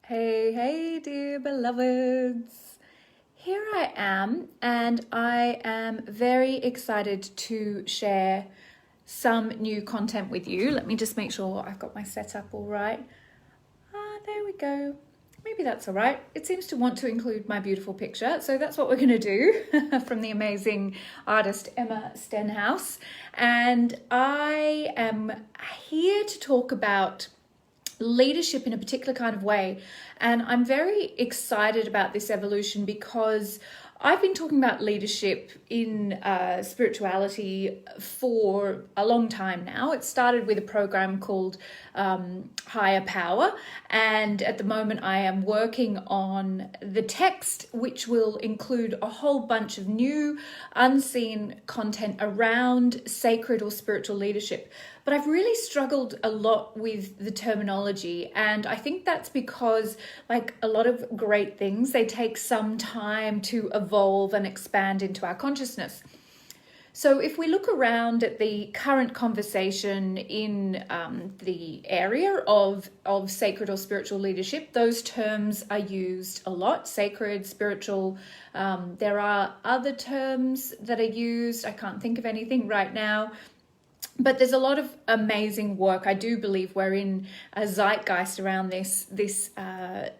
Hey, dear beloveds. Here I am, and I am very excited to share some new content with you. Let me just make sure I've got my setup all right. There we go. Maybe that's all right. It seems to want to include my beautiful picture, so that's what we're going to do from the amazing artist Emma Stenhouse. And I am here to talk about leadership in a particular kind of way. And I'm very excited about this evolution because I've been talking about leadership in spirituality for a long time now. It started with a program called Higher Power. And at the moment I am working on the text, which will include a whole bunch of new unseen content around sacred or spiritual leadership. But I've really struggled a lot with the terminology, and I think that's because, like a lot of great things, they take some time to evolve and expand into our consciousness. So if we look around at the current conversation in the area of sacred or spiritual leadership, those terms are used a lot: sacred, spiritual. There are other terms that are used. I can't think of anything right now. But there's a lot of amazing work. I do believe we're in a zeitgeist around this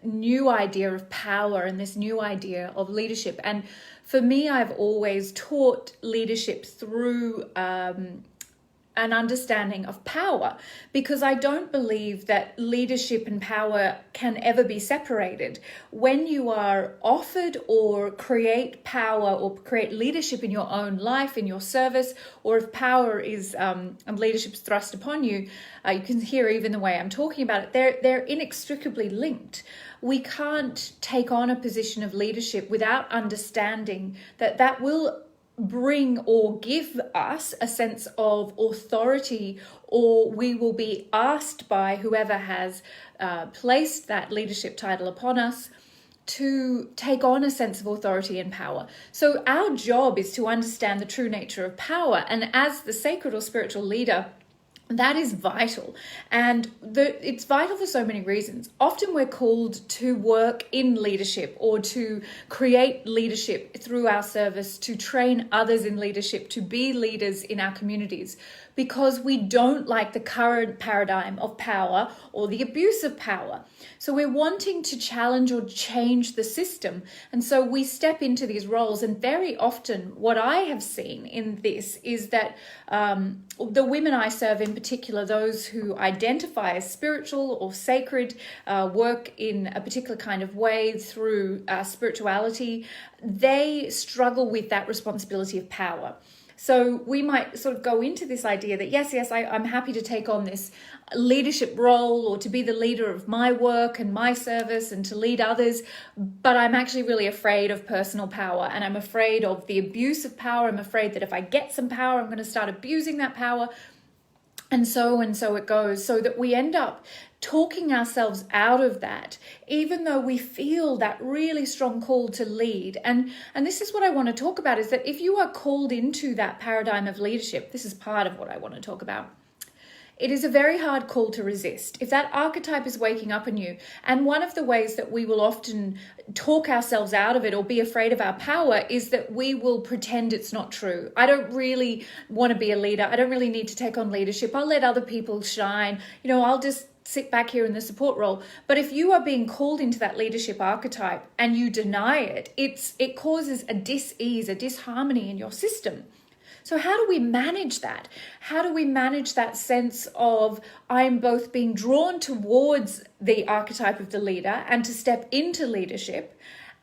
new idea of power and this new idea of leadership. And for me, I've always taught leadership through an understanding of power, because I don't believe that leadership and power can ever be separated. When you are offered or create power or create leadership in your own life, in your service, or if power is and leadership is thrust upon you, you can hear even the way I'm talking about it, they're inextricably linked. We can't take on a position of leadership without understanding that will bring or give us a sense of authority, or we will be asked by whoever has placed that leadership title upon us to take on a sense of authority and power. So our job is to understand the true nature of power, and as the sacred or spiritual leader, that is vital. And it's vital for so many reasons. Often we're called to work in leadership or to create leadership through our service, to train others in leadership, to be leaders in our communities, because we don't like the current paradigm of power or the abuse of power. So we're wanting to challenge or change the system. And so we step into these roles. And very often what I have seen in this is that the women I serve in particular, those who identify as spiritual or sacred, work in a particular kind of way through spirituality, they struggle with that responsibility of power. So we might sort of go into this idea that yes, I'm happy to take on this leadership role or to be the leader of my work and my service and to lead others, but I'm actually really afraid of personal power, and I'm afraid of the abuse of power. I'm afraid that if I get some power, I'm going to start abusing that power. And so it goes, so that we end up talking ourselves out of that, even though we feel that really strong call to lead. And this is what I want to talk about, is that if you are called into that paradigm of leadership, this is part of what I want to talk about. It is a very hard call to resist. If that archetype is waking up in you, and one of the ways that we will often talk ourselves out of it or be afraid of our power is that we will pretend it's not true. I don't really want to be a leader. I don't really need to take on leadership. I'll let other people shine. I'll just sit back here in the support role. But if you are being called into that leadership archetype and you deny it, it causes a dis-ease, a disharmony in your system. So how do we manage that? How do we manage that sense of I'm both being drawn towards the archetype of the leader and to step into leadership,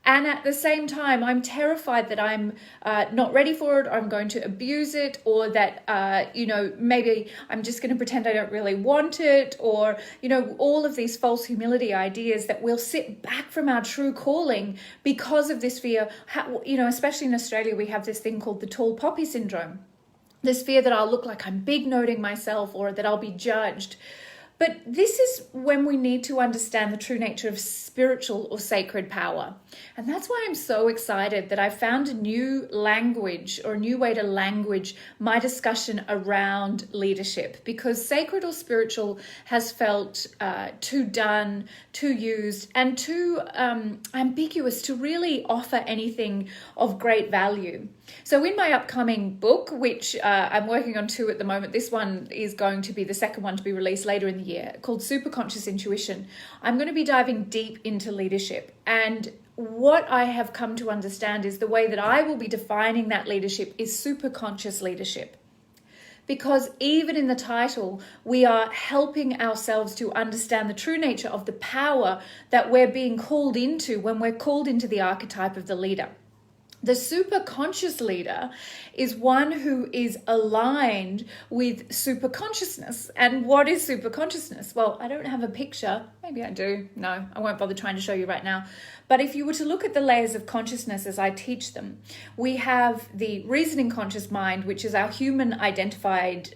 and at the same time I'm terrified that I'm not ready for it, or I'm going to abuse it, or that maybe I'm just going to pretend I don't really want it, or all of these false humility ideas that we'll sit back from our true calling because of this fear. Especially in Australia, we have this thing called the tall poppy syndrome. This fear that I'll look like I'm big noting myself, or that I'll be judged. But this is when we need to understand the true nature of spiritual or sacred power. And that's why I'm so excited that I found a new language or a new way to language my discussion around leadership, because sacred or spiritual has felt too done, too used, and too ambiguous to really offer anything of great value. So in my upcoming book, which I'm working on 2 at the moment, this one is going to be the second one to be released later in the year, called Superconscious Intuition, I'm going to be diving deep into leadership. And what I have come to understand is the way that I will be defining that leadership is superconscious leadership. Because even in the title, we are helping ourselves to understand the true nature of the power that we're being called into when we're called into the archetype of the leader. The superconscious leader is one who is aligned with superconsciousness. And what is superconsciousness? Well, I don't have a picture. Maybe I do. No, I won't bother trying to show you right now. But if you were to look at the layers of consciousness as I teach them, we have the reasoning conscious mind, which is our human identified,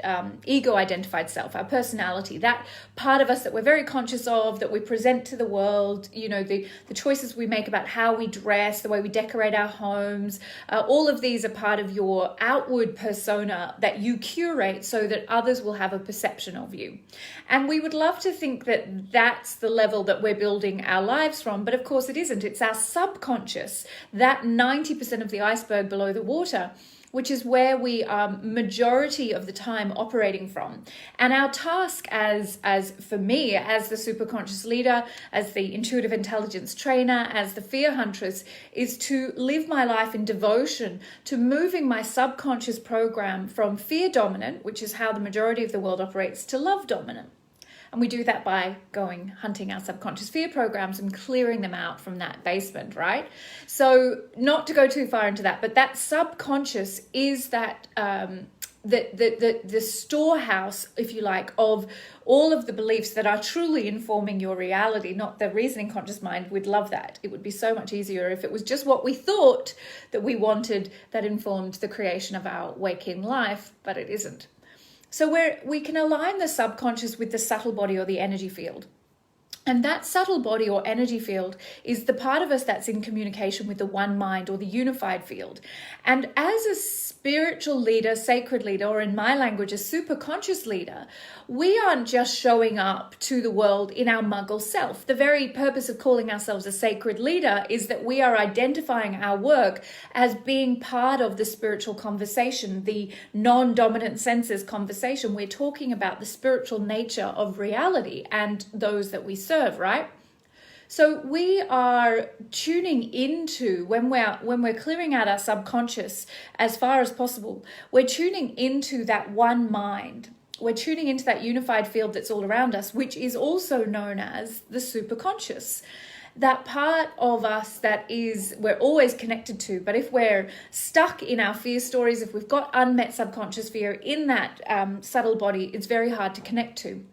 ego identified self, our personality, that part of us that we're very conscious of, that we present to the world, you know, the choices we make about how we dress, the way we decorate our homes, all of these are part of your outward persona that you curate so that others will have a perception of you. And we would love to think that that's the level that we're building our lives from, but of course it isn't. It's our subconscious, that 90% of the iceberg below the water, which is where we are majority of the time operating from. And our task as for me, as the superconscious leader, as the intuitive intelligence trainer, as the fear huntress, is to live my life in devotion to moving my subconscious program from fear dominant, which is how the majority of the world operates, to love dominant. And we do that by going hunting our subconscious fear programs and clearing them out from that basement, right? So not to go too far into that, but that subconscious is that the storehouse, if you like, of all of the beliefs that are truly informing your reality, not the reasoning conscious mind. We'd love that. It would be so much easier if it was just what we thought that we wanted that informed the creation of our waking life, but it isn't. So we can align the subconscious with the subtle body or the energy field. And that subtle body or energy field is the part of us that's in communication with the one mind or the unified field. And as a spiritual leader, sacred leader, or in my language, a superconscious leader, we aren't just showing up to the world in our muggle self. The very purpose of calling ourselves a sacred leader is that we are identifying our work as being part of the spiritual conversation, the non-dominant senses conversation. We're talking about the spiritual nature of reality and those that we serve, right? So we are tuning into, when we're clearing out our subconscious as far as possible, we're tuning into that one mind. We're tuning into that unified field that's all around us, which is also known as the superconscious. That part of us that we're always connected to. But if we're stuck in our fear stories, if we've got unmet subconscious fear in that subtle body, it's very hard to connect to.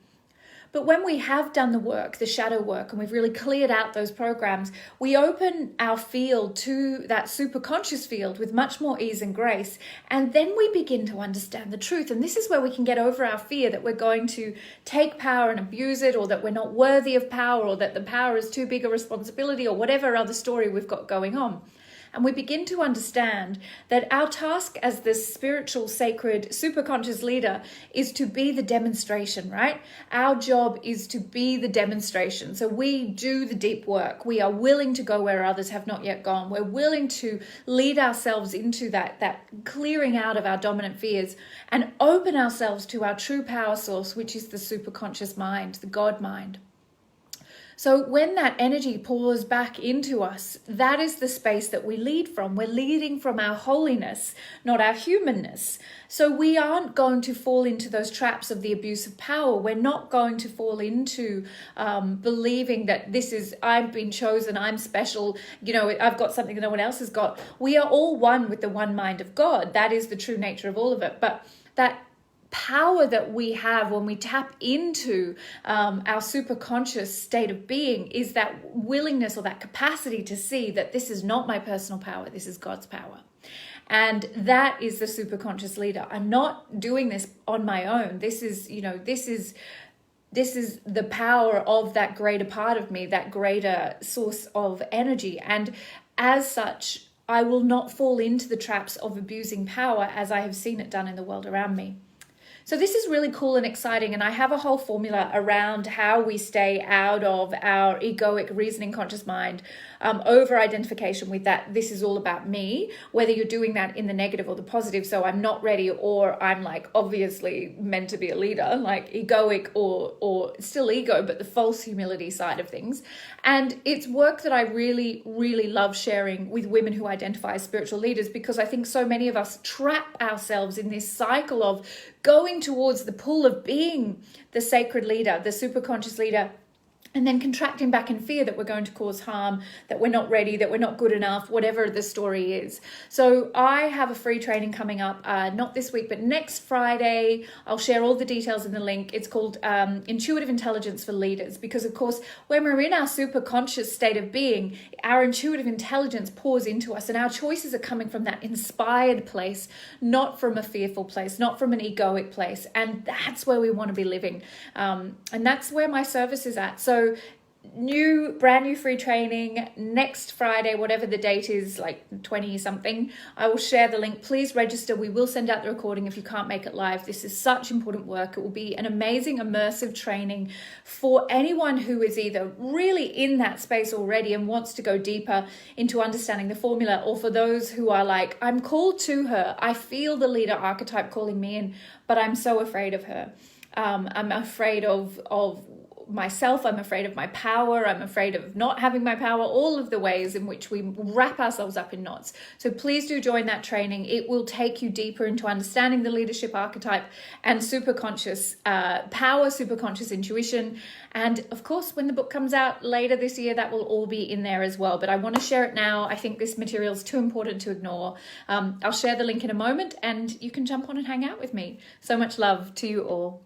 But when we have done the work, the shadow work, and we've really cleared out those programs, we open our field to that superconscious field with much more ease and grace. And then we begin to understand the truth. And this is where we can get over our fear that we're going to take power and abuse it, or that we're not worthy of power, or that the power is too big a responsibility, or whatever other story we've got going on. And we begin to understand that our task as the spiritual, sacred, superconscious leader is to be the demonstration, right? Our job is to be the demonstration. So we do the deep work. We are willing to go where others have not yet gone. We're willing to lead ourselves into that clearing out of our dominant fears and open ourselves to our true power source, which is the superconscious mind, the God mind. So when that energy pours back into us, that is the space that we lead from. We're leading from our holiness, not our humanness. So we aren't going to fall into those traps of the abuse of power. We're not going to fall into believing that I've been chosen, I'm special, I've got something that no one else has got. We are all one with the one mind of God. That is the true nature of all of it. But that power that we have when we tap into our superconscious state of being is that willingness or that capacity to see that this is not my personal power, this is God's power. And that is the superconscious leader. I'm not doing this on my own. This is this is the power of that greater part of me, that greater source of energy. And as such, I will not fall into the traps of abusing power as I have seen it done in the world around me. So this is really cool and exciting, and I have a whole formula around how we stay out of our egoic reasoning conscious mind, over identification with that. This is all about me, whether you're doing that in the negative or the positive. So I'm not ready, or I'm like obviously meant to be a leader, like egoic or still ego, but the false humility side of things. And it's work that I really, really love sharing with women who identify as spiritual leaders, because I think so many of us trap ourselves in this cycle of going towards the pull of being the sacred leader, the superconscious leader, and then contracting back in fear that we're going to cause harm, that we're not ready, that we're not good enough, whatever the story is. So I have a free training coming up, not this week, but next Friday. I'll share all the details in the link. It's called Intuitive Intelligence for Leaders, because of course, when we're in our superconscious state of being, our intuitive intelligence pours into us, and our choices are coming from that inspired place, not from a fearful place, not from an egoic place. And that's where we want to be living. And that's where my service is at. So brand new free training next Friday, whatever the date is, like 20 something. I will share the link. Please register. We will send out the recording if you can't make it live. This is such important work. It will be an amazing immersive training for anyone who is either really in that space already and wants to go deeper into understanding the formula, or for those who are like, I'm called to her. I feel the leader archetype calling me in, but I'm so afraid of her. I'm afraid of myself, I'm afraid of my power, I'm afraid of not having my power, all of the ways in which we wrap ourselves up in knots. So please do join that training. It will take you deeper into understanding the leadership archetype and superconscious power, superconscious intuition. And of course, when the book comes out later this year, that will all be in there as well. But I want to share it now. I think this material is too important to ignore. I'll share the link in a moment, and you can jump on and hang out with me. So much love to you all.